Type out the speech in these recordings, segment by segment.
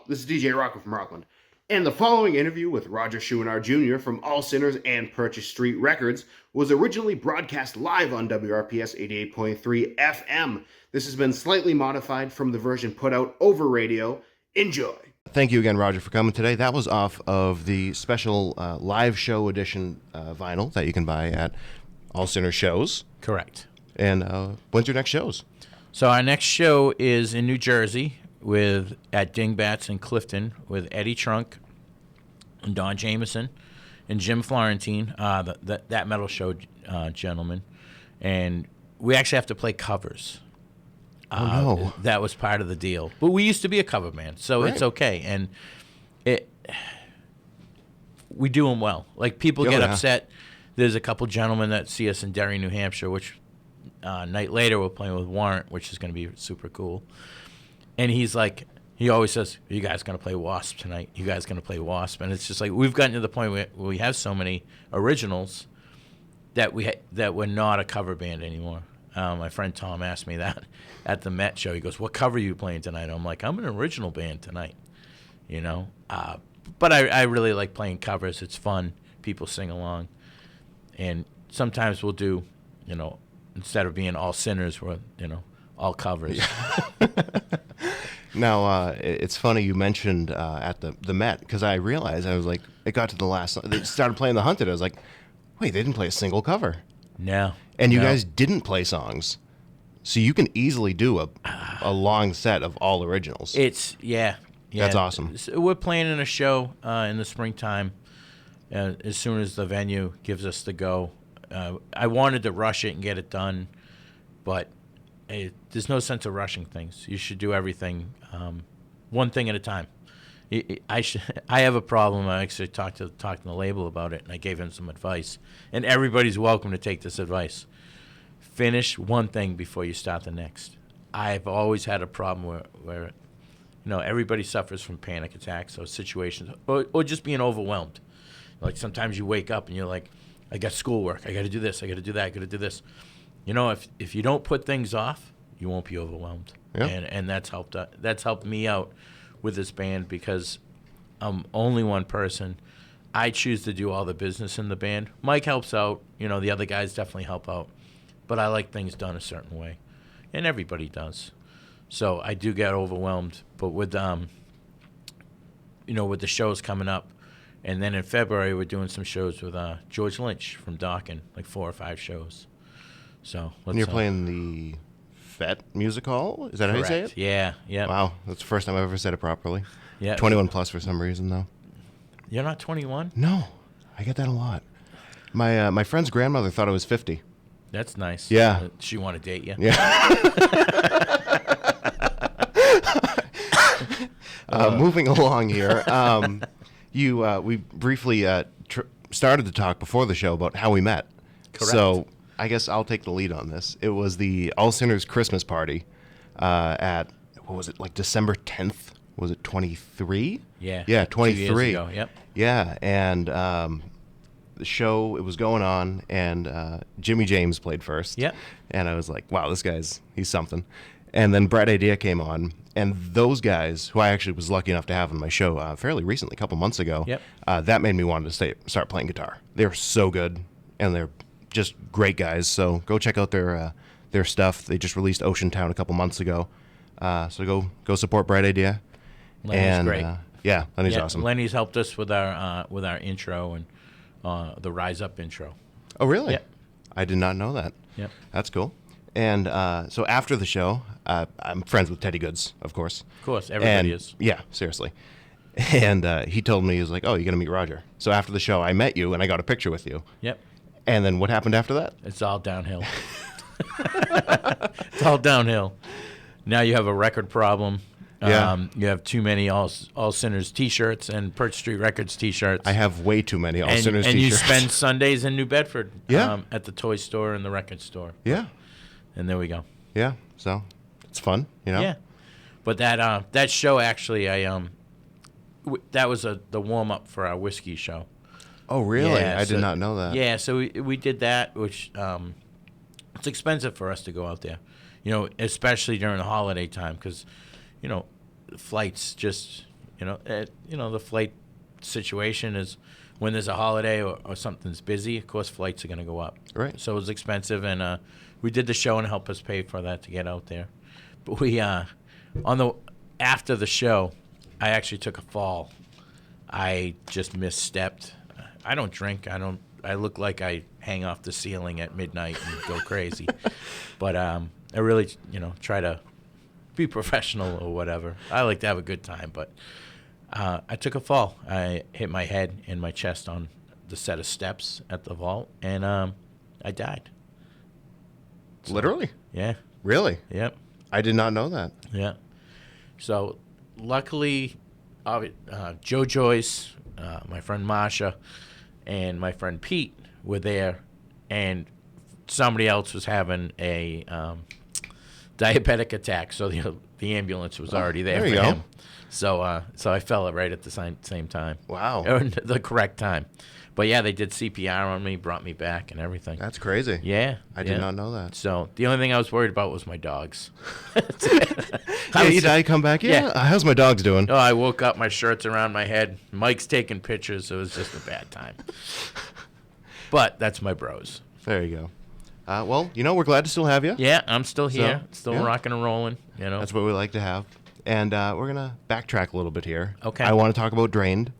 this is DJ Rocco from Rockland, and the following interview with Roger Chouinard Jr. from All Sinners and Purchase Street Records was originally broadcast live on WRPS 88.3 FM. This has been slightly modified from the version put out over radio. Enjoy. Thank you again, Roger, for coming today. That was off of the special live show edition vinyl that you can buy at All Sinners shows. Correct. And when's your next shows? So our next show is in New Jersey at Dingbats in Clifton with Eddie Trunk and Don Jameson and Jim Florentine, that metal show gentleman. And we actually have to play covers. Oh, no. That was part of the deal. But we used to be a cover band, so It's okay. And we do them well. Like, people get upset. There's a couple gentlemen that see us in Derry, New Hampshire, which night later we're playing with Warrant, which is going to be super cool. And he's like, he always says, "You guys going to play Wasp tonight? You guys going to play Wasp?" And it's just like, we've gotten to the point where we have so many originals that we're not a cover band anymore. My friend Tom asked me that at the Met show. He goes, "What cover are you playing tonight?" I'm like, "I'm an original band tonight," you know. But I really like playing covers. It's fun. People sing along. And sometimes we'll do, you know, instead of being all sinners, we're, you know, all covers. Yeah. Now, it's funny you mentioned at the Met, because I realized, I was like, it got to the last, they started playing The Hunted. I was like, wait, they didn't play a single cover. No. And you guys didn't play songs. So you can easily do a long set of all originals. Yeah. That's awesome. So we're playing in a show in the springtime. As soon as the venue gives us the go. I wanted to rush it and get it done, but there's no sense of rushing things. You should do everything one thing at a time. I have a problem. I actually talked to the label about it, and I gave him some advice. And everybody's welcome to take this advice. Finish one thing before you start the next. I've always had a problem where you know, everybody suffers from panic attacks or situations, or just being overwhelmed. Like, sometimes you wake up and you're like, I got schoolwork, I got to do this, I got to do that, I got to do this. You know, if you don't put things off, you won't be overwhelmed. Yeah. And that's helped me out with this band, because I'm only one person. I choose to do all the business in the band. Mike helps out. You know, the other guys definitely help out. But I like things done a certain way. And everybody does. So I do get overwhelmed. But with, you know, with the shows coming up, and then in February, we're doing some shows with George Lynch from Dawkins, like 4 or 5 shows. So and you're playing the Fete Music Hall? Is that correct. How you say it? Yeah, yeah. Wow, that's the first time I've ever said it properly. Yeah. 21 plus for some reason, though. You're not 21? No, I get that a lot. My friend's grandmother thought I was 50. That's nice. Yeah. She want to date you? Yeah. Moving along here. We briefly started to talk before the show about how we met. Correct. So I guess I'll take the lead on this. It was the All Sinners Christmas party at, what was it, like December 10th? Was it 23? Yeah. Yeah, 23. 2 years ago, yep. Yeah, and the show, it was going on, and Jimmy James played first. Yep. And I was like, wow, he's something. And then Bright Idea came on, and those guys, who I actually was lucky enough to have on my show fairly recently, a couple months ago, yep. That made me want to start playing guitar. They're so good, and they're just great guys. So go check out their stuff. They just released Ocean Town a couple months ago. So go support Bright Idea. Lenny's great. Yeah, Lenny's awesome. Lenny's helped us with our intro and the Rise Up intro. Oh, really? Yep. I did not know that. Yep. That's cool. And so after the show, I'm friends with Teddy Goods, of course. Of course, everybody is. Yeah, seriously. And he told me, he was like, oh, you're going to meet Roger. So after the show, I met you, and I got a picture with you. Yep. And then what happened after that? It's all downhill. It's all downhill. Now you have a record problem. Yeah. You have too many All Sinners T-shirts and Purchase Street Records T-shirts. I have way too many All Sinners and T-shirts. And you spend Sundays in New Bedford Yeah. At the toy store and the record store. Yeah. And there we go. Yeah. So it's fun, you know? Yeah. But that show actually, that was the warm-up for our whiskey show. Oh, really? Yeah, I did not know that. Yeah, so we did that, which it's expensive for us to go out there, you know, especially during the holiday time, because, you know, flights just, The flight situation is when there's a holiday or something's busy, of course flights are going to go up. Right. So it was expensive, and we did the show and helped us pay for that to get out there. But we after the show, I actually took a fall. I just misstepped. I don't drink. I look like I hang off the ceiling at midnight and go crazy. But I really, try to be professional or whatever. I like to have a good time, but I took a fall. I hit my head and my chest on the set of steps at the vault, and I died. So, Literally? Yeah. Really? Yep. I did not know that. Yeah. So luckily, Joe Joyce, my friend Masha, and my friend Pete were there, and somebody else was having a diabetic attack, so the ambulance was already there there for you go. him. So I fell right at the same time. Wow. Or the correct time. But yeah, they did CPR on me, brought me back, and everything. That's crazy. Yeah. I did not know that. So the only thing I was worried about was my dogs. You died, come back? Yeah. How's my dogs doing? Oh, I woke up, my shirt's around my head. Mike's taking pictures. It was just a bad time. But that's my bros. There you go. Well, we're glad to still have you. Yeah, I'm still here. Still yeah. rocking and rolling. That's what we like to have. And we're going to backtrack a little bit here. Okay. I want to talk about Drained.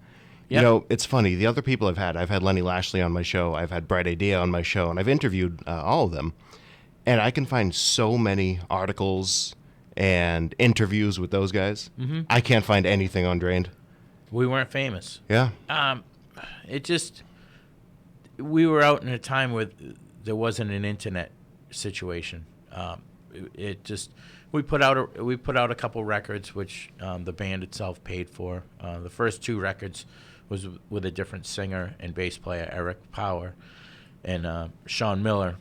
Yep. It's funny. The other people I've had Lenny Lashley on my show. I've had Bright Idea on my show. And I've interviewed all of them. And I can find so many articles and interviews with those guys. Mm-hmm. I can't find anything on Drained. We weren't famous. Yeah. We were out in a time where there wasn't an internet situation. We put out a couple records, which the band itself paid for. The first two records was with a different singer and bass player, Eric Power, and Sean Miller,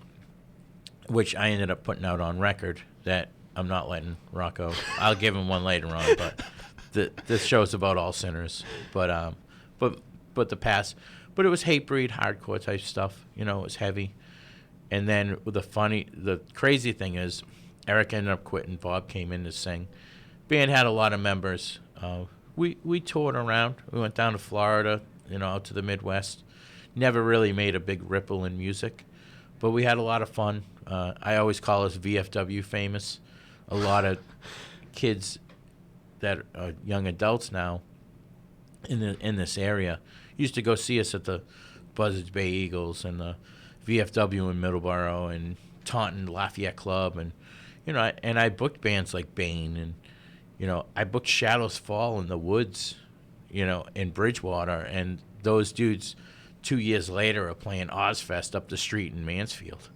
which I ended up putting out on record. That I'm not letting Rocco. I'll give him one later on, but this show's about all sinners. But the past. But it was Hatebreed, hardcore type stuff. It was heavy. And then the crazy thing is, Eric ended up quitting. Bob came in to sing. Band had a lot of members. We toured around. We went down to Florida, out to the Midwest. Never really made a big ripple in music, but we had a lot of fun. I always call us VFW famous. A lot of kids that are young adults now in this area used to go see us at the Buzzards Bay Eagles and the VFW in Middleborough and Taunton Lafayette Club, and and I booked bands like Bane, and I booked Shadows Fall in the Woods, in Bridgewater, and those dudes 2 years later are playing Ozfest up the street in Mansfield.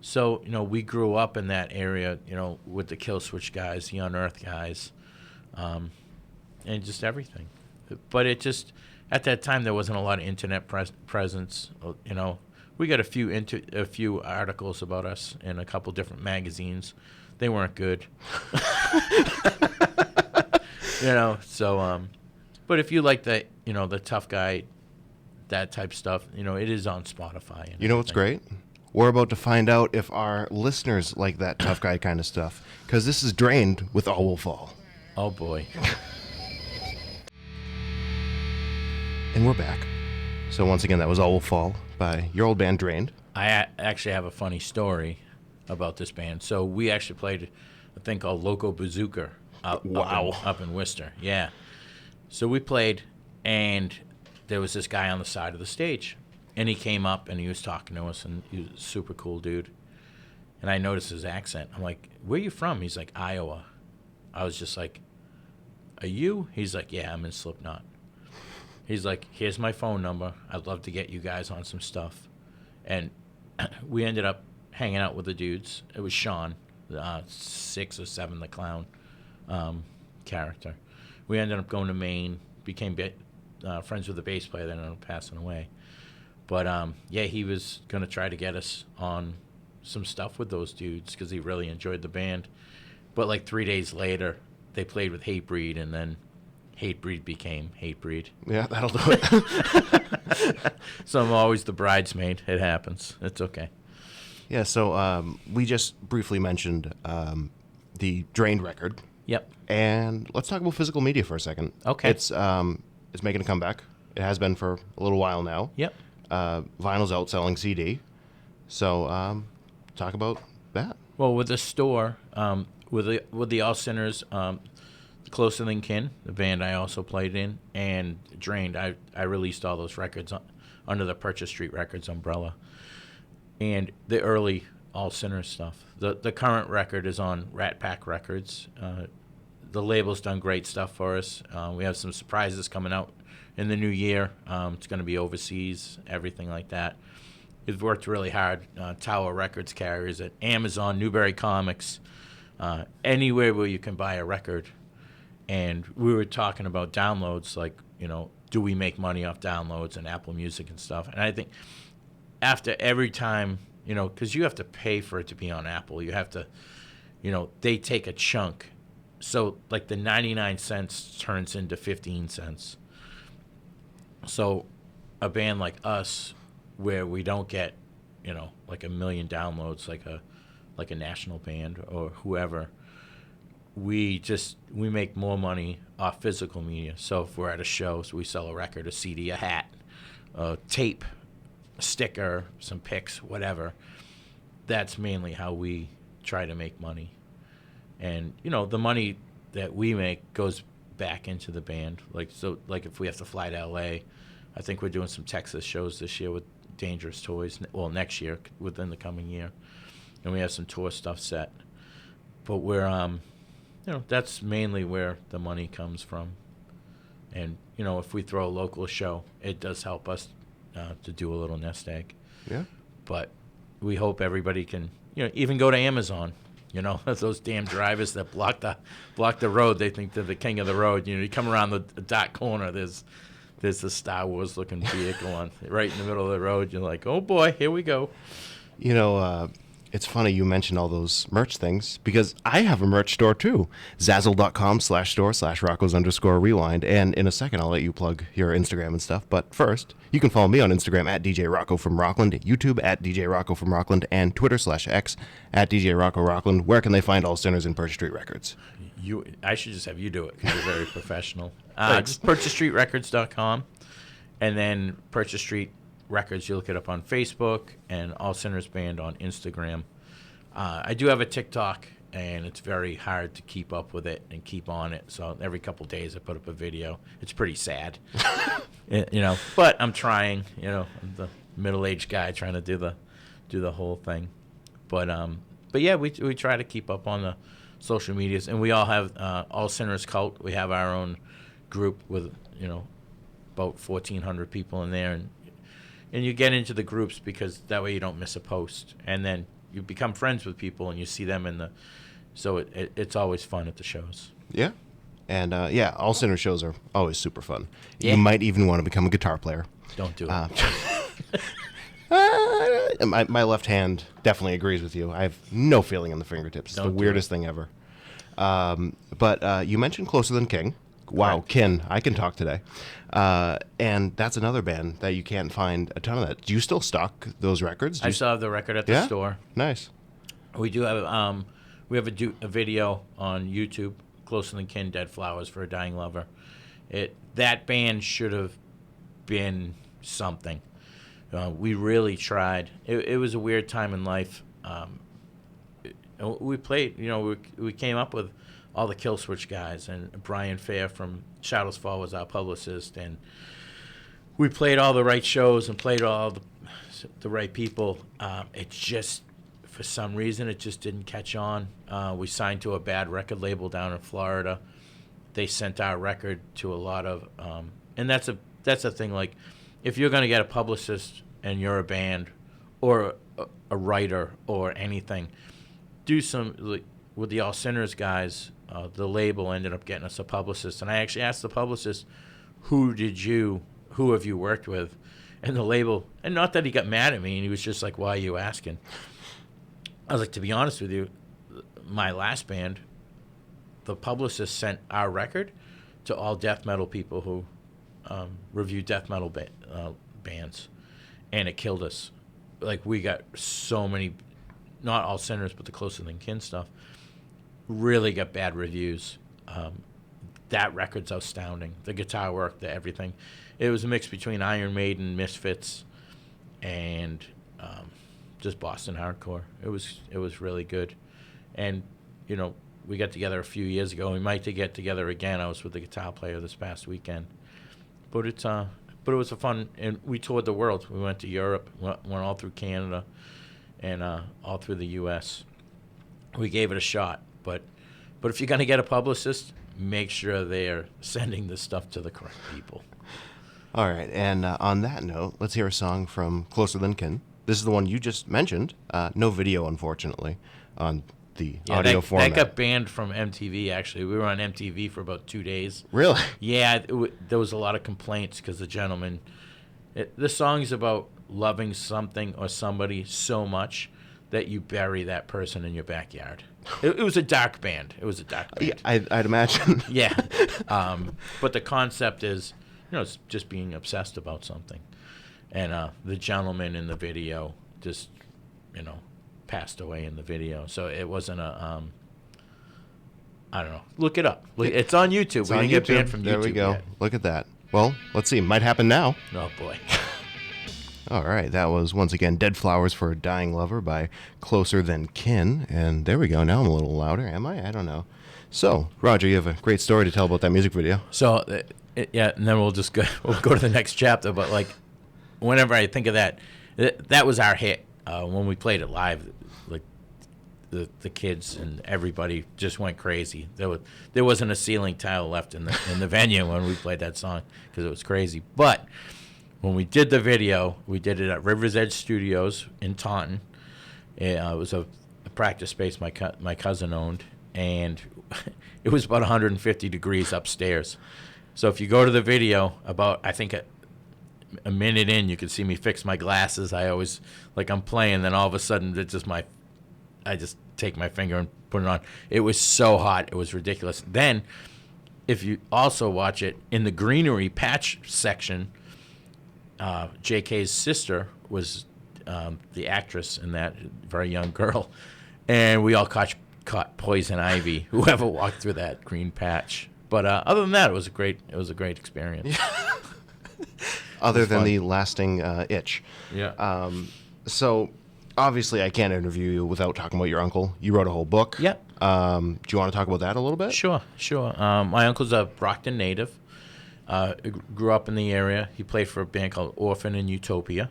So we grew up in that area, with the Kill Switch guys, the Unearth guys, and just everything. But it just at that time there wasn't a lot of internet presence. We got a few articles about us in a couple different magazines. They weren't good. So but if you like that, the tough guy, that type stuff, it is on Spotify. And what's great? We're about to find out if our listeners like that tough guy kind of stuff, because this is Drained with All Will Fall. Oh boy. And we're back. So once again, that was All Will Fall by your old band Drained. I actually have a funny story about this band. So we actually played a thing called Loco Bazooka up in Worcester. Yeah. So we played, and there was this guy on the side of the stage. And he came up, and he was talking to us, and he was a super cool dude. And I noticed his accent. I'm like, where are you from? He's like, Iowa. I was just like, are you? He's like, yeah, I'm in Slipknot. He's like, here's my phone number. I'd love to get you guys on some stuff. And we ended up hanging out with the dudes. It was Sean, 6 or 7, the clown character. We ended up going to Maine, became friends with the bass player that ended up passing away. But, he was going to try to get us on some stuff with those dudes because he really enjoyed the band. But, like, 3 days later, they played with Hatebreed, and then Hatebreed became Hatebreed. Yeah, that'll do it. So I'm always the bridesmaid. It happens. It's okay. Yeah, so we just briefly mentioned the Drained record. Yep. And let's talk about physical media for a second. Okay. It's making a comeback. It has been for a little while now. Yep. Vinyl's outselling CD. So talk about that. Well, with the store, with the All Sinners, Closer Than Kin, the band I also played in, and Drained, I released all those records under the Purchase Street Records umbrella. And the early All Sinners stuff. The current record is on Rat Pack Records. The label's done great stuff for us. We have some surprises coming out in the new year. It's going to be overseas, everything like that. We've worked really hard. Tower Records carriers at Amazon, Newberry Comics, anywhere where you can buy a record. And we were talking about downloads, like, do we make money off downloads and Apple Music and stuff? And I think after every time, because you have to pay for it to be on Apple, you have to, they take a chunk. So, like, the 99 cents turns into 15 cents. So a band like us, where we don't get, like a million downloads, like a national band or whoever, we make more money off physical media. So if we're at a show, so we sell a record, a CD, a hat, a tape, a sticker, some pics, whatever. That's mainly how we try to make money. And, the money that we make goes back into the band. Like if we have to fly to LA, I think we're doing some Texas shows this year with Dangerous Toys. Well, next year, within the coming year. And we have some tour stuff set. But we're, that's mainly where the money comes from. And, if we throw a local show, it does help us to do a little nest egg. Yeah. But we hope everybody can, even go to Amazon. Those damn drivers that block the road, they think they're the king of the road. You come around the dot corner, there's the Star Wars looking vehicle on right in the middle of the road. You're like, oh boy, here we go. It's funny you mentioned all those merch things because I have a merch store too. Zazzle.com/store/Rocco's_rewind. And in a second, I'll let you plug your Instagram and stuff. But first, you can follow me on Instagram at DJ Rocco from Rockland, YouTube at DJ Rocco from Rockland, and Twitter/X at DJ Rocco Rockland. Where can they find All Sinners and Purchase Street Records? I should just have you do it because you're very professional. Just PurchaseStreetRecords.com, and then Purchase Street Records. You look it up on Facebook, and All Sinners Band on Instagram. I do have a TikTok, and it's very hard to keep up with it and keep on it. So every couple of days I put up a video. It's pretty sad, But I'm trying. I'm the middle-aged guy trying to do the whole thing. But yeah, we try to keep up on the social medias, and we all have All Sinners Cult. We have our own group with about 1,400 people in there, and you get into the groups because that way you don't miss a post, and then you become friends with people and you see them so it's always fun at the shows. Yeah. And All Sinners shows are always super fun. Yeah. You might even want to become a guitar player. Don't do it. My left hand definitely agrees with you. I have no feeling in the fingertips. It's the weirdest thing ever. But you mentioned Closer Than King. Wow, Correct. Kin. I can talk today. And that's another band that you can't find a ton of that. Do you still stock those records? I still have the record at the store. Nice. We do have a video on YouTube, Closer Than Kin, Dead Flowers for a Dying Lover. That band should have been something. We really tried. It was a weird time in life. We played, we came up with all the Kill Switch guys, and Brian Fair from Shadows Fall was our publicist, and we played all the right shows and played all the right people. It just, for some reason, it just didn't catch on. We signed to a bad record label down in Florida. They sent our record to a lot of, and that's a thing. Like, if you're gonna get a publicist and you're a band or a writer or anything, do some, like, with the All Sinners guys. The label ended up getting us a publicist, and I actually asked the publicist, who have you worked with? And the label, and not that he got mad at me, and he was just like, why are you asking? I was like, to be honest with you, my last band, the publicist sent our record to all death metal people who review death metal bands, and it killed us. Like, we got so many, not All Sinners, but the Closer Than Kin stuff. really got bad reviews. That record's astounding. The guitar work, the everything. It was a mix between Iron Maiden, Misfits, and just Boston hardcore. It was really good. And, we got together a few years ago. We might get together again. I was with the guitar player this past weekend. But it was a fun, and we toured the world. We went to Europe, went all through Canada, and all through the U.S. We gave it a shot. But if you're going to get a publicist, make sure they're sending this stuff to the correct people. All right, and on that note, let's hear a song from Closer Than Kin. This is the one you just mentioned. No video, unfortunately, on the audio format. That got banned from MTV, actually. We were on MTV for about 2 days. Really? Yeah, there was a lot of complaints because the gentleman... the song's about loving something or somebody so much that you bury that person in your backyard. It was a dark band. Yeah, I'd imagine. Yeah. But the concept is, it's just being obsessed about something. And the gentleman in the video just, passed away in the video. So it wasn't a, I don't know. Look it up. It's on YouTube. It's we didn't get banned from YouTube. There we go. Yet. Look at that. Well, let's see. Might happen now. Oh, boy. All right, that was once again Dead Flowers for a Dying Lover by Closer Than Kin. And there we go. Now I'm a little louder. Am I? I don't know. So, Roger, you have a great story to tell about that music video. So, yeah, and then we'll go to the next chapter. But, whenever I think of that, that was our hit. When we played it live, the kids and everybody just went crazy. There wasn't a ceiling tile left in the venue when we played that song because it was crazy. But when we did the video, we did it at River's Edge Studios in Taunton. It was a practice space my cousin owned, and it was about 150 degrees upstairs. So if you go to the video, about I think a minute in, you can see me fix my glasses. I always I'm playing, then all of a sudden I just take my finger and put it on. It was so hot, it was ridiculous. Then, if you also watch it in the greenery patch section. J.K.'s sister was the actress in that, very young girl, and we all caught poison ivy. Whoever walked through that green patch. But other than that, it was a great experience. Other than the lasting itch. Yeah. So obviously, I can't interview you without talking about your uncle. You wrote a whole book. Yep. Do you want to talk about that a little bit? Sure. My uncle's a Brockton native. Grew up in the area. He played for a band called Orphan and Utopia,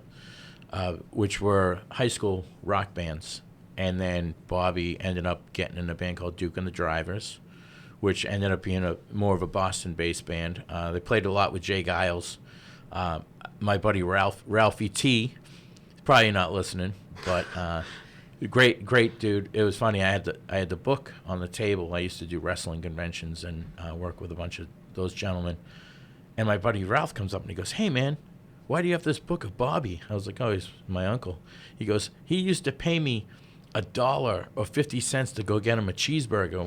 which were high school rock bands. And then Bobby ended up getting in a band called Duke and the Drivers, which ended up being more of a Boston-based band. They played a lot with Jay Giles. My buddy Ralphie T, probably not listening, but great dude. It was funny. I had the book on the table. I used to do wrestling conventions and work with a bunch of those gentlemen. And my buddy Ralph comes up and he goes, "Hey, man, why do you have this book of Bobby?" I was like, "Oh, he's my uncle." He goes, "He used to pay me $1 or 50 cents to go get him a cheeseburger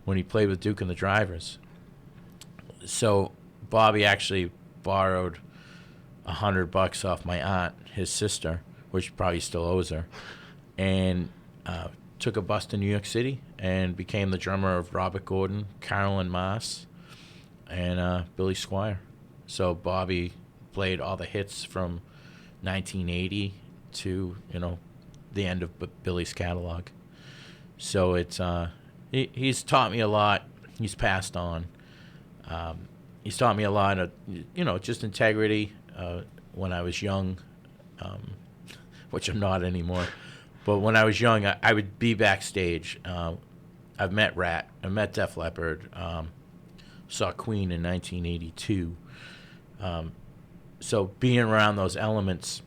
when he played with Duke and the Drivers." So Bobby actually borrowed $100 off my aunt, his sister, which probably still owes her, and took a bus to New York City and became the drummer of Robert Gordon, Carolyn Moss, and Billy Squire. So Bobby played all the hits from 1980 to the end of Billy's catalog. So it's he's taught me a lot. He's passed on. He's taught me a lot of just integrity. When I was young, which I'm not anymore, but when I was young, I would be backstage. I've met Rat. I met Def Leppard. Saw Queen in 1982. So being around those elements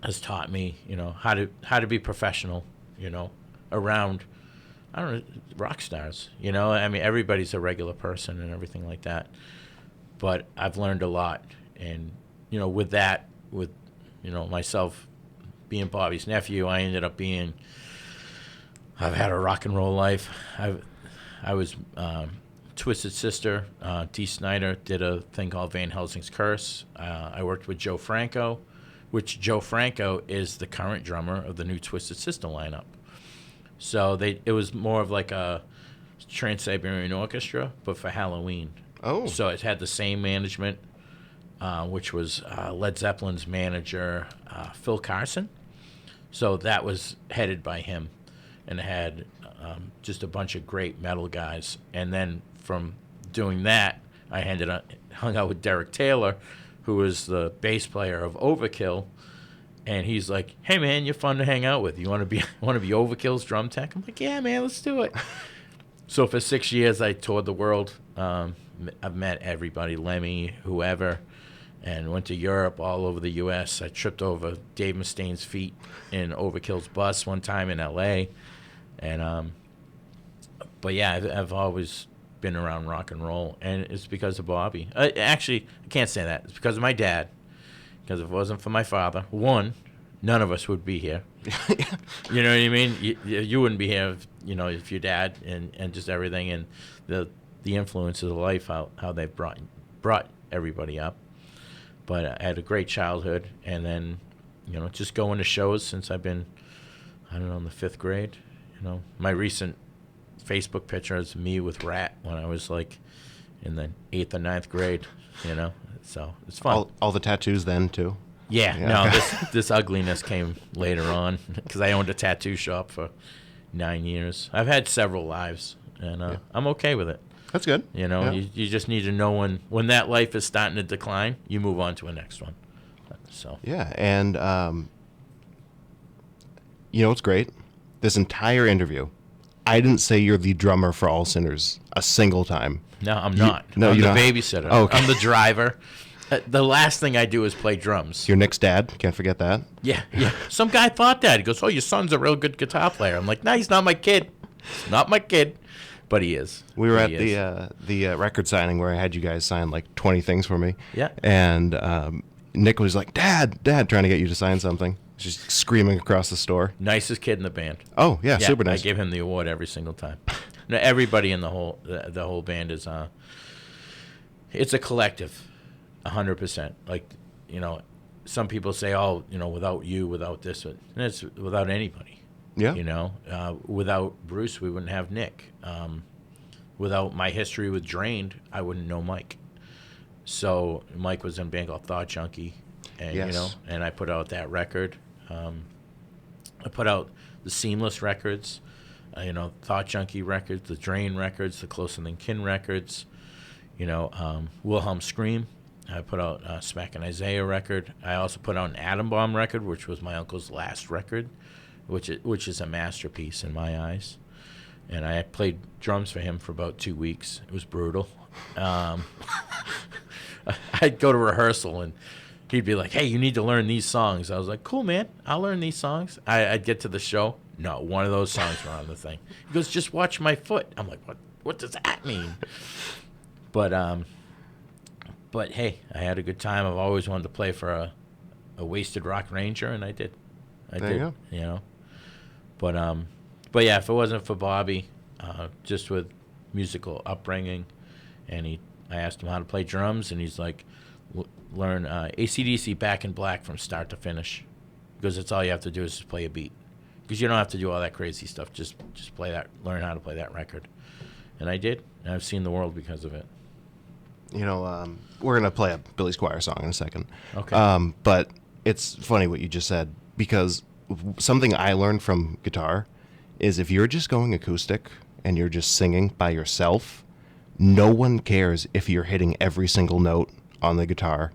has taught me, how to be professional, around, I don't know, rock stars. I mean, everybody's a regular person and everything like that. But I've learned a lot, and with that, myself being Bobby's nephew, I ended up being. I've had a rock and roll life. I was. Twisted Sister, Dee Snider did a thing called Van Helsing's Curse. I worked with Joe Franco, which Joe Franco is the current drummer of the new Twisted Sister lineup. So it was more of like a Trans-Siberian Orchestra, but for Halloween. Oh. So it had the same management, which was Led Zeppelin's manager, Phil Carson. So that was headed by him, and it had just a bunch of great metal guys. And then from doing that, I hung out with Derek Taylor, who was the bass player of Overkill, and he's like, "Hey man, you're fun to hang out with. You want to be Overkill's drum tech?" I'm like, "Yeah, man, let's do it." So for 6 years, I toured the world. I've met everybody, Lemmy, whoever, and went to Europe, all over the U.S. I tripped over Dave Mustaine's feet in Overkill's bus one time in L.A. And but yeah, I've always been around rock and roll, and it's because of Bobby. Actually, I can't say that. It's because of my dad. Because if it wasn't for my father, none of us would be here. You know what I mean? You wouldn't be here, if your dad and just everything and the influence of the life, how they brought everybody up. But I had a great childhood, and then, just going to shows since I've been, I don't know, in the 5th grade. My recent Facebook picture is me with Rat when I was like in the 8th or 9th grade, so it's fun. All the tattoos then too? Yeah. No, this ugliness came later on because I owned a tattoo shop for 9 years. I've had several lives, and I'm okay with it. That's good. You just need to know when that life is starting to decline, you move on to a next one. So yeah, and it's great. This entire interview, I didn't say you're the drummer for All Sinners a single time. No, I'm not. I'm the not. babysitter. Oh, okay. I'm the driver. The last thing I do is play drums. Your Nick's dad, can't forget that. Yeah. Some guy thought that. He goes, "Oh, your son's a real good guitar player." I'm like, "No, he's not my kid. He's not my kid." But he is. We were at the record signing where I had you guys sign like 20 things for me. Yeah. And Nick was like, Dad, trying to get you to sign something. Just screaming across the store. Nicest kid in the band. Oh, yeah, super nice. I give him the award every single time. No, everybody in the whole band is it's a collective, 100%. Like, some people say, "Oh, without you, without this," and it's without anybody. Yeah. Without Bruce, we wouldn't have Nick. Without my history with Drained, I wouldn't know Mike. So Mike was in a band called Thought Junkie, and yes. And I put out that record. I put out the Seamless records, Thought Junkie records, the Drain records, the Closer Than Kin records, Wilhelm Scream. I put out Smack and Isaiah record. I also put out an Atom Bomb record, which was my uncle's last record, which is a masterpiece in my eyes. And I played drums for him for about 2 weeks. It was brutal. I'd go to rehearsal, and he'd be like, "Hey, you need to learn these songs." I was like, "Cool, man. I'll learn these songs." I'd get to the show. No, one of those songs were on the thing. He goes, "Just watch my foot." I'm like, What does that mean? But hey, I had a good time. I've always wanted to play for a Wasted Rock Ranger, and I did. There you go. But yeah, if it wasn't for Bobby, just with musical upbringing, and I asked him how to play drums, and he's like, learn AC/DC Back in Black from start to finish, because that's all you have to do is just play a beat, because you don't have to do all that crazy stuff. Just play that, learn how to play that record, and I did, and I've seen the world because of it. We're gonna play a Billy Squier song in a second. Okay. But it's funny what you just said, because something I learned from guitar is if you're just going acoustic and you're just singing by yourself, no one cares if you're hitting every single note on the guitar.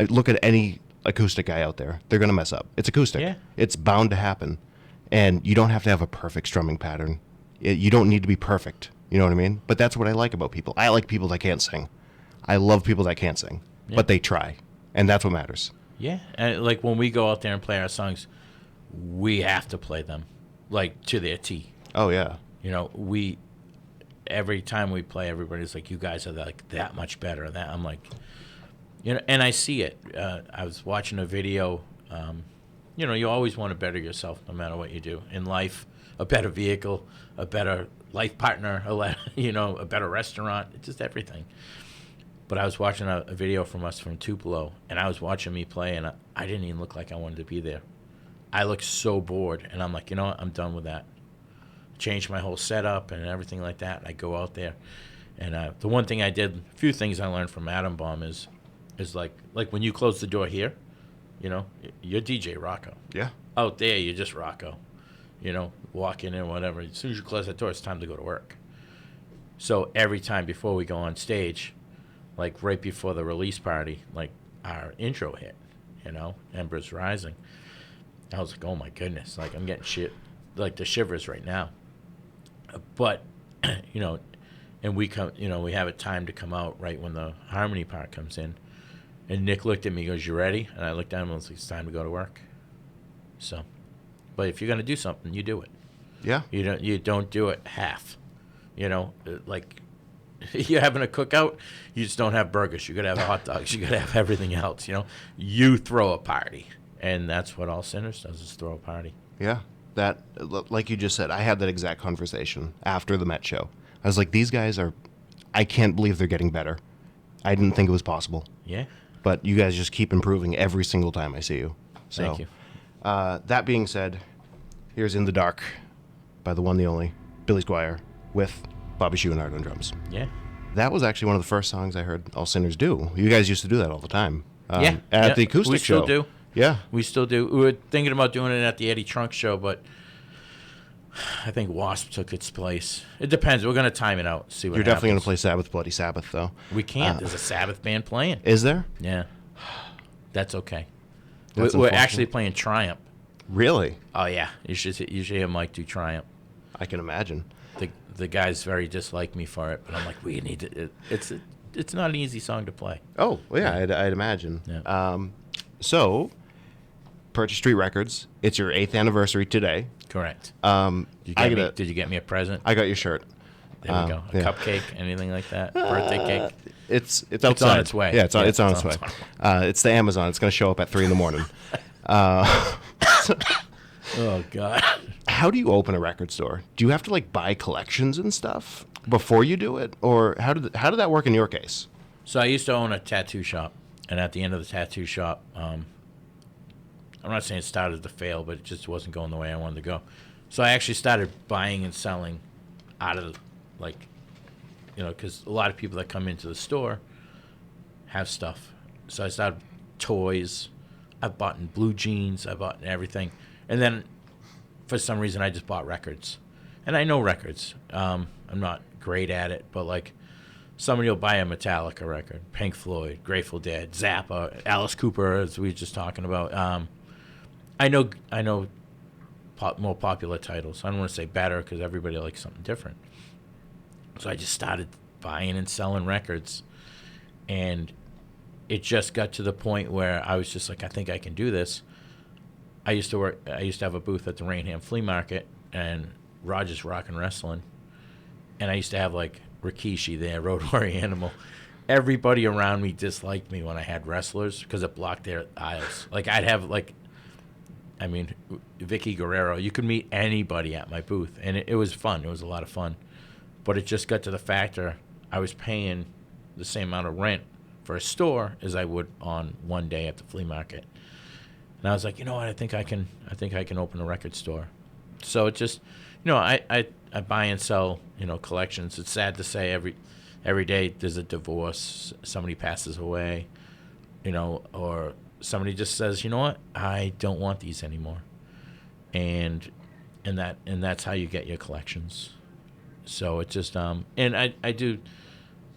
Look at any acoustic guy out there. They're going to mess up. It's acoustic. Yeah. It's bound to happen. And you don't have to have a perfect strumming pattern. You don't need to be perfect. You know what I mean? But that's what I like about people. I like people that can't sing. I love people that can't sing, but they try. And that's what matters. Yeah. And like when we go out there and play our songs, we have to play them like to their T. Oh, yeah. Every time we play, everybody's like, "You guys are like that much better." That I'm like, and I see it. I was watching a video. You always want to better yourself no matter what you do in life. A better vehicle, a better life partner, a better restaurant, just everything. But I was watching a video from us from Tupelo, and I was watching me play, and I didn't even look like I wanted to be there. I looked so bored, and I'm like, you know what? I'm done with that. change my whole setup and everything like that. I go out there, and the one thing I did, a few things I learned from Atom Bomb is like when you close the door here, you know, you're DJ Rocco. Yeah. Out there, you're just Rocco. You know, walk in and whatever. As soon as you close that door, it's time to go to work. So every time before we go on stage, like right before the release party, like our intro hit, you know, Embers Rising. I was like, oh my goodness, like I'm getting like the shivers right now. But, you know, and we come, you know, we have it timed to come out right when the harmony part comes in. And Nick looked at me, he goes, you ready? And I looked at him and was like, it's time to go to work. So, but if you're going to do something, you do it. Yeah. You don't do it half. You know, like you're having a cookout, you just don't have burgers. You got to have hot dogs. You got to have everything else, you know. You throw a party. And that's what All Sinners does, is throw a party. Yeah. That, like you just said, I had that exact conversation after the Met show. I was like, these guys I can't believe they're getting better. I didn't think it was possible. Yeah. But you guys just keep improving every single time I see you. So, Thank you. That being said, here's In the Dark by the one, the only, Billy Squire, with Bobby Chouinard on drums. Yeah. That was actually one of the first songs I heard All Sinners do. You guys used to do that all the time. Yeah. At the acoustic show. We still do. Yeah. We still do. We were thinking about doing it at the Eddie Trunk show, but I think Wasp took its place. It depends. We're going to time it out, see what You're definitely going to happens. play Sabbath Bloody Sabbath, though. We can't. There's a Sabbath band playing. Is there? Yeah. That's okay. That's We're unfortunate. actually playing Triumph. Really? Oh, yeah. You should hear Mike do Triumph. I can imagine. The guys very dislike me for it, but I'm like, we need to. It's not an easy song to play. Oh, well, yeah, I'd imagine. Yeah. So, Purchase Street Records, it's your 8th anniversary today. Correct. Did Did you get me a present? I got your shirt. There we go. A yeah. cupcake, anything like that? Birthday cake? It's outside. on its way. Yeah, it's on Yeah, it's on its way. It's the Amazon. It's going to show up at 3 a.m. Oh, God. How do you open a record store? Do you have to like buy collections and stuff before you do it, or how did that work in your case? So I used to own a tattoo shop, and at the end of the tattoo shop, I'm not saying it started to fail, but it just wasn't going the way I wanted to go. So I actually started buying and selling out of, like, you know, because a lot of people that come into the store have stuff. So I started toys. I bought in blue jeans. I bought in everything. And then for some reason I just bought records. And I know records. I'm not great at it, but like somebody will buy a Metallica record, Pink Floyd, Grateful Dead, Zappa, Alice Cooper, as we were just talking about. I know more popular titles. I don't want to say better because everybody likes something different. So I just started buying and selling records. And it just got to the point where I was just like, I think I can do this. I used to have a booth at the Rainham Flea Market and Rogers Rock and Wrestling. And I used to have like Rikishi there, Road Warrior Animal. Everybody around me disliked me when I had wrestlers because it blocked their aisles. Like I'd have Vicky Guerrero. You could meet anybody at my booth. And it was fun. It was a lot of fun. But it just got to the factor I was paying the same amount of rent for a store as I would on one day at the flea market. And I was like, you know what? I think I can open a record store. So it just, you know, I buy and sell, you know, collections. It's sad to say every day there's a divorce, somebody passes away, you know, or somebody just says, you know what? I don't want these anymore. And that's how you get your collections. So it just and I do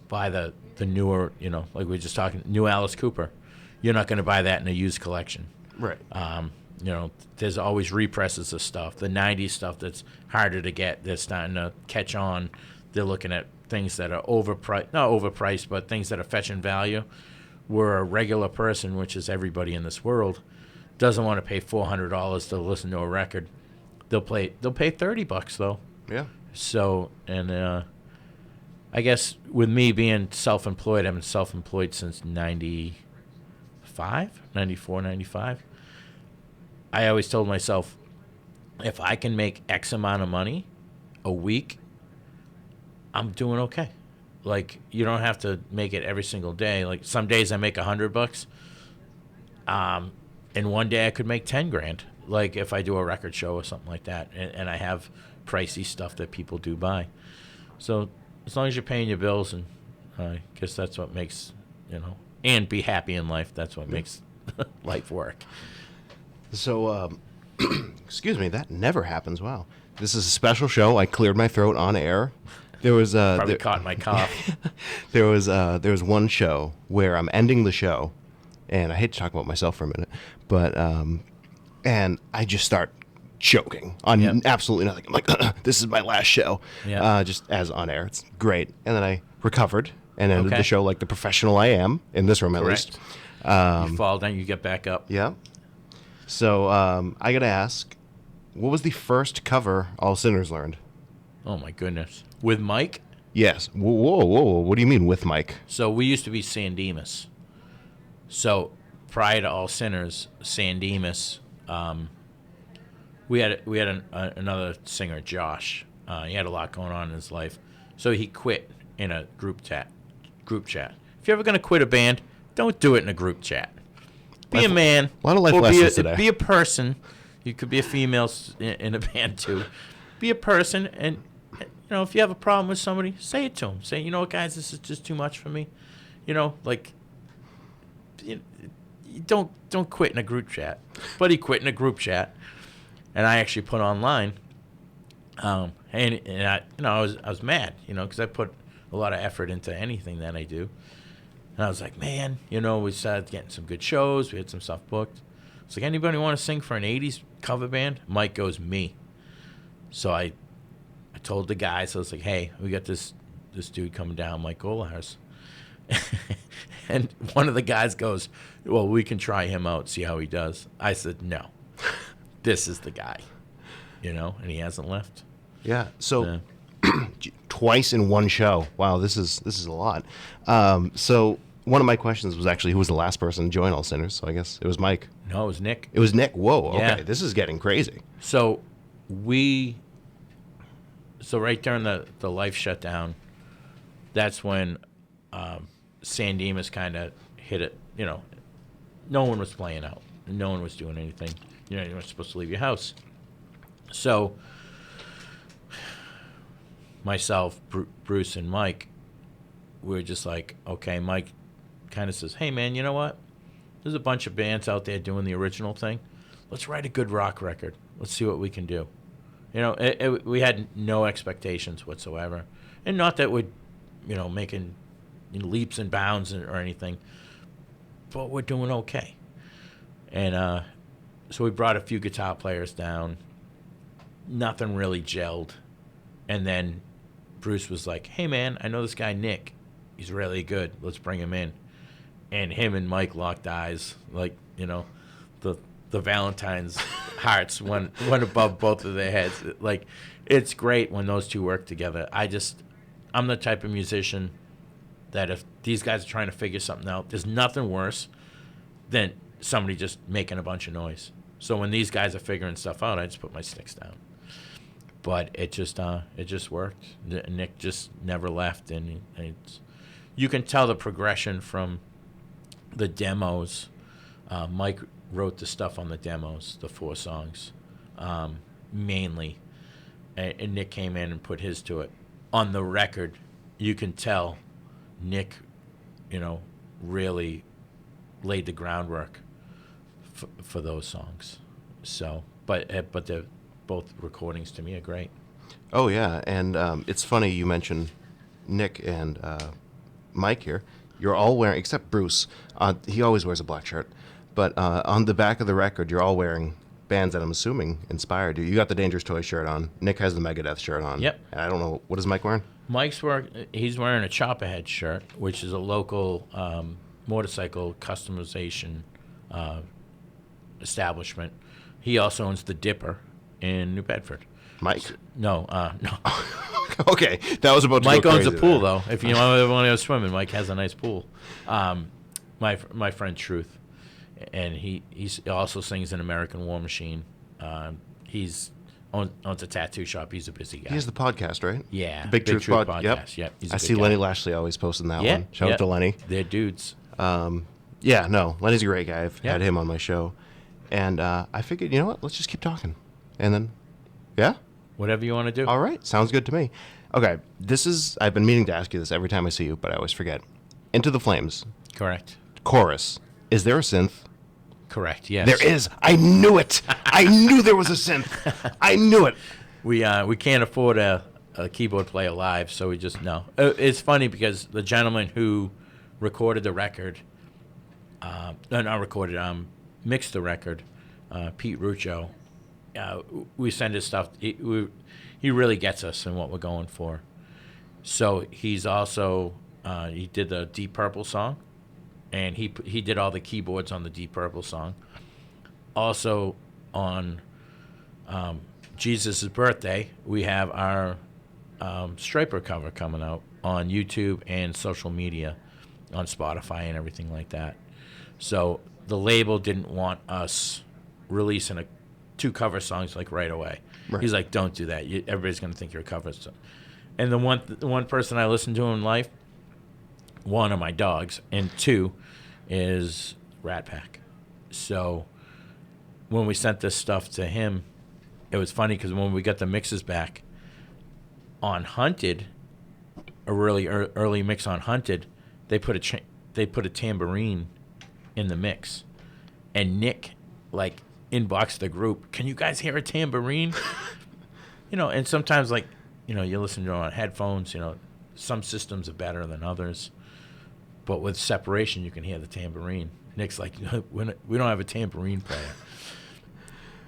buy the newer, you know, like we were just talking, new Alice Cooper. You're not going to buy that in a used collection. Right. You know, there's always represses of stuff. The 90s stuff that's harder to get, they're starting to catch on. They're looking at things that are not overpriced, but things that are fetching value. Where a regular person, which is everybody in this world, doesn't want to pay $400 to listen to a record. They'll pay $30 though. Yeah. So, and I guess with me being self-employed, I've been self-employed since 94, 95. I always told myself, if I can make X amount of money a week, I'm doing okay. Like, you don't have to make it every single day. Like, some days I make $100. And one day I could make 10 grand. Like, if I do a record show or something like that, and I have pricey stuff that people do buy. So as long as you're paying your bills, and I guess that's what makes, and be happy in life. That's what makes life work. So, excuse me, that never happens. Wow. This is a special show. I cleared my throat on air. There was Probably caught my cough. there was one show where I'm ending the show, and I hate to talk about myself for a minute, but and I just start choking on absolutely nothing. I'm like, this is my last show, just as on air. It's great. And then I recovered and ended the show like the professional I am, in this room at least. You fall down, you get back up. Yeah. So I got to ask, what was the first cover All Sinners learned? Oh, my goodness. With Mike? Yes. Whoa. What do you mean with Mike? So we used to be San Dimas. So prior to All Sinners, San Dimas, we had another singer, Josh. He had a lot going on in his life. So he quit in a group chat. If you're ever going to quit a band, don't do it in a group chat. Be a man. A lot of life lessons today. Be a person. You could be a female in a band too. Be a person, and if you have a problem with somebody, say it to them. Say, you know what, guys, this is just too much for me. Don't quit in a group chat. But he quit in a group chat, and I actually put online. And I was mad, because I put a lot of effort into anything that I do. And I was like, man, we started getting some good shows. We had some stuff booked. It's like, anybody want to sing for an 80s cover band? Mike goes, me. So I told the guys, I was like, hey, we got this dude coming down, Mike Golars. And one of the guys goes, well, we can try him out, see how he does. I said, no, this is the guy, and he hasn't left. Yeah. So twice in one show. Wow, this is a lot. So one of my questions was actually, who was the last person to join All Sinners? So I guess it was Mike. No, it was Nick. It was Nick. Whoa. Yeah. Okay. This is getting crazy. So right during the life shutdown, that's when San Dimas kind of hit it. No one was playing out. No one was doing anything. You weren't supposed to leave your house. So myself, Bruce, and Mike, we were just like, okay. Mike kind of says, hey, man, you know what? There's a bunch of bands out there doing the original thing. Let's write a good rock record. Let's see what we can do. We had no expectations whatsoever. And not that we're, making leaps and bounds or anything, but we're doing okay. And so we brought a few guitar players down. Nothing really gelled. And then Bruce was like, hey, man, I know this guy Nick. He's really good. Let's bring him in. And him and Mike locked eyes, like, the Valentine's hearts went above both of their heads. Like, it's great when those two work together. I'm the type of musician that if these guys are trying to figure something out, there's nothing worse than somebody just making a bunch of noise. So when these guys are figuring stuff out, I just put my sticks down. But it just worked. Nick just never left, and you can tell the progression from the demos. Mike wrote the stuff on the demos, the 4 songs, mainly, and Nick came in and put his to it. On the record, you can tell Nick, really laid the groundwork for those songs. So, but they're both recordings to me are great. Oh yeah, and it's funny you mentioned Nick and Mike here. You're all wearing, except Bruce. He always wears a black shirt. But on the back of the record, you're all wearing bands that I'm assuming inspired you. You got the Dangerous Toys shirt on. Nick has the Megadeth shirt on. Yep. And I don't know, what is Mike wearing? He's wearing a Chopperhead shirt, which is a local motorcycle customization establishment. He also owns the Dipper in New Bedford. Mike? No. Okay, that was about to Mike go owns a crazy pool, there. though. If you want to go swimming, Mike has a nice pool. My friend Truth, and he also sings in American War Machine. He's owns a tattoo shop. He's a busy guy. He has the podcast, right? Yeah, Big Truth podcast. Yep. He's a I good see guy. Lenny Lashley always posting that one. Shout out to Lenny. They're dudes. Yeah, no, Lenny's a great guy. I've Yep. had him on my show. And I figured, you know what, let's just keep talking. And then, yeah? Whatever you want to do. All right, sounds good to me. Okay, I've been meaning to ask you this every time I see you, but I always forget. Into the Flames, Correct. chorus. Is there a synth? Correct. Yes. There is. I knew it. I knew there was a synth. I knew it. We can't afford a keyboard player live, so we just no. It's funny because the gentleman who recorded the record, mixed the record, Pete Ruccio. We send his stuff. He really gets us and what we're going for. So he's also he did the Deep Purple song, and he did all the keyboards on the Deep Purple song. Also on Jesus' birthday, we have our Striper cover coming out on YouTube and social media, on Spotify and everything like that. So the label didn't want us releasing two cover songs like right away. Right. He's like, don't do that. Everybody's going to think you're a cover song. And the one person I listen to in life, one are my dogs, and two is Rat Pack. So when we sent this stuff to him, it was funny because when we got the mixes back on Hunted, a really early mix on Hunted, they put a tambourine in the mix, and Nick inboxed the group, can you guys hear a tambourine? And sometimes you listen to it on headphones, some systems are better than others, but with separation you can hear the tambourine. Nick's like, we don't have a tambourine player.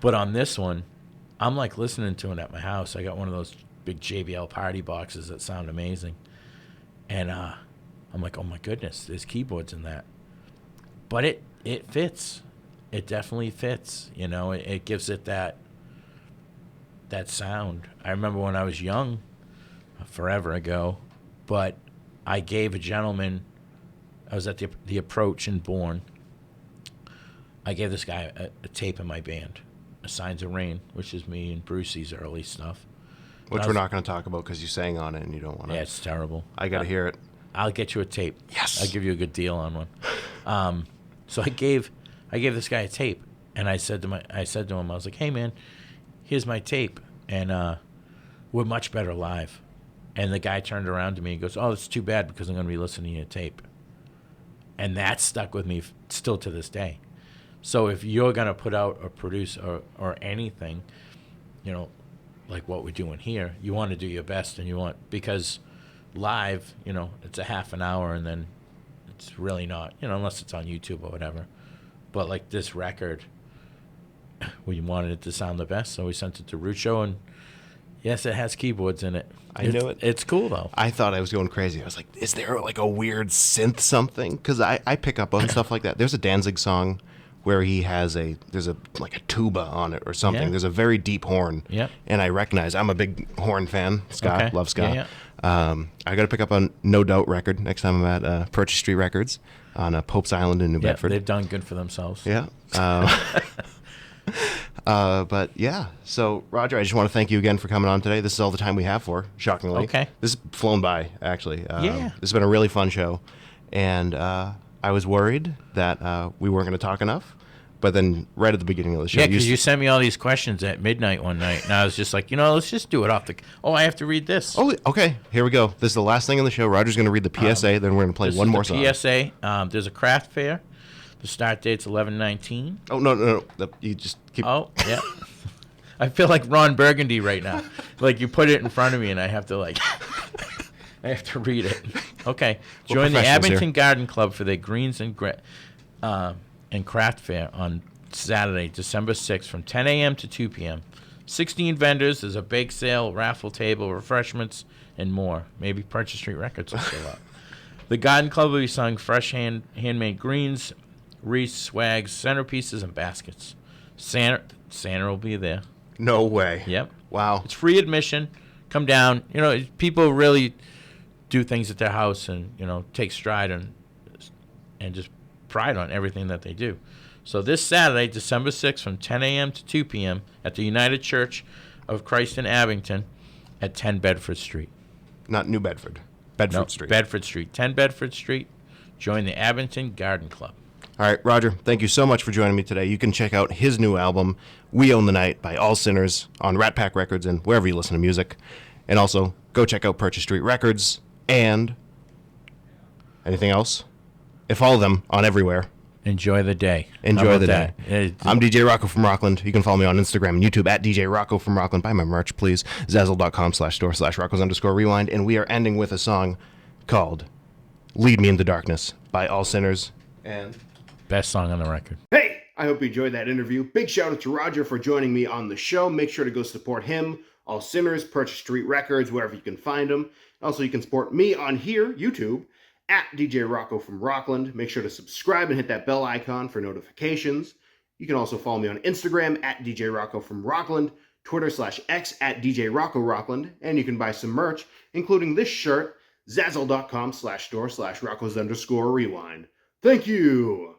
But on this one, I'm listening to it at my house. I got one of those big JBL party boxes that sound amazing, and I'm like, oh my goodness, there's keyboards in that. But it fits. It definitely fits. It gives it that sound. I remember when I was young, forever ago, but I gave a gentleman, I was at the Approach in Bourne. I gave this guy a tape of my band, Signs of Rain, which is me and Brucey's early stuff. Which we're not going to talk about because you sang on it and you don't want to. Yeah, it's terrible. I got to hear it. I'll get you a tape. Yes. I'll give you a good deal on one. So I gave this guy a tape, and I said to him, I was like, hey man, here's my tape, and we're much better live. And the guy turned around to me and goes, oh, it's too bad because I'm going to be listening to your tape. And that stuck with me still to this day. So if you're going to put out or produce or anything, like what we're doing here, you want to do your best, and because live, it's a half an hour, and then it's really not, unless it's on YouTube or whatever. But like this record, we wanted it to sound the best, so we sent it to Ruccio, and yes, it has keyboards in it. I knew it. It's cool though. I thought I was going crazy. I was like, is there a weird synth something? Because I pick up on stuff like that. There's a Danzig song where he has there's a tuba on it or something. Yeah. There's a very deep horn. Yep. And I recognize, I'm a big horn fan. Scott, Okay. love Scott. Yeah. I got to pick up on No Doubt record next time I'm at Purchase Street Records on Pope's Island in New Yeah, Bedford. they've done good for themselves. Yeah. But yeah, so Roger, I just want to thank you again for coming on today. This is all the time we have for, shockingly. Okay. This has flown by, actually. Yeah. This has been a really fun show. And I was worried that we weren't going to talk enough. But then right at the beginning of the show... Yeah, because you sent me all these questions at midnight one night, and I was just like, let's just do it off the... Oh, I have to read this. Oh, okay. Here we go. This is the last thing in the show. Roger's going to read the PSA, then we're going to play one more song. PSA. There's a craft fair. The start date's 11/19. Oh, no. You just keep... Oh, yeah. I feel like Ron Burgundy right now. Like you put it in front of me, and I have to I have to read it. Okay. Join the Abington Garden Club for their greens and craft fair on Saturday, December 6th from 10 a.m. to 2 p.m. 16 vendors. There's a bake sale, raffle table, refreshments, and more. Maybe Purchase Street Records will show up. The Garden Club will be selling fresh handmade greens, wreaths, swags, centerpieces, and baskets. Santa will be there. No way. Yep. Wow. It's free admission. Come down. People really do things at their house and, take stride and just pride on everything that they do. So this Saturday, December 6th, from 10 a.m. to 2 p.m. at the United Church of Christ in Abington at 10 Bedford Street. Not New Bedford. Bedford Street. Bedford Street. 10 Bedford Street. Join the Abington Garden Club. All right, Roger, thank you so much for joining me today. You can check out his new album, We Own the Night, by All Sinners on Rat Pack Records and wherever you listen to music. And also, go check out Purchase Street Records and anything else? Follow them on everywhere. Enjoy the day. Enjoy the day. That? I'm DJ Rocco from Rockland. You can follow me on Instagram and YouTube at DJ Rocco from Rockland. Buy my merch, please. Zazzle.com/store/Roccos_rewind. And we are ending with a song called Lead Me into Darkness by All Sinners. And Best song on the record. Hey, I hope you enjoyed that interview. Big shout out to Roger for joining me on the show. Make sure to go support him, All Sinners, Purchase Street Records, wherever you can find them. Also, you can support me on here, YouTube, at DJ Rocco from Rockland. Make sure to subscribe and hit that bell icon for notifications. You can also follow me on Instagram at DJ Rocco from Rockland, Twitter/X at DJ Rocco Rockland, and you can buy some merch, including this shirt, Zazzle.com/store/Roccos_rewind. Thank you.